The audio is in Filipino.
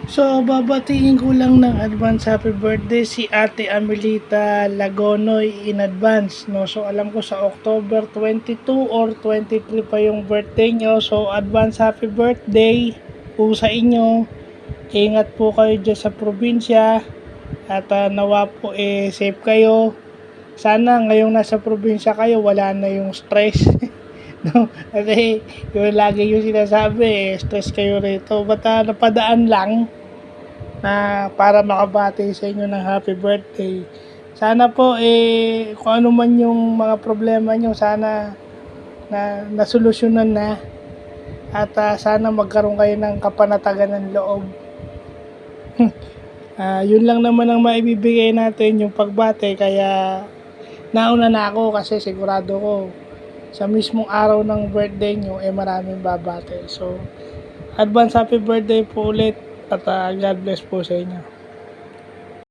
So, babatiin ko lang ng advance happy birthday si Ate Amelita Lagonoy in advance, no? So, alam ko sa October 22 or 23 pa yung birthday nyo. So, advance happy birthday po sa inyo. Ingat po kayo dyan sa probinsya. At nawa po safe kayo. Sana ngayong nasa probinsya kayo, wala na yung stress. No? Kasi yung lagi yung sinasabi, stress kayo rito. Basta napadaan lang na para makabati sa inyo ng happy birthday. Sana po kung ano man yung mga problema nyo, sana na nasolusyonan na. At sana magkaroon kayo ng kapanatagan ng loob. Yun lang naman ang maibibigay natin, yung pagbate. Kaya nauna na ako kasi sigurado ko sa mismong araw ng birthday nyo maraming babate. So advance happy birthday po ulit at God bless po sa inyo.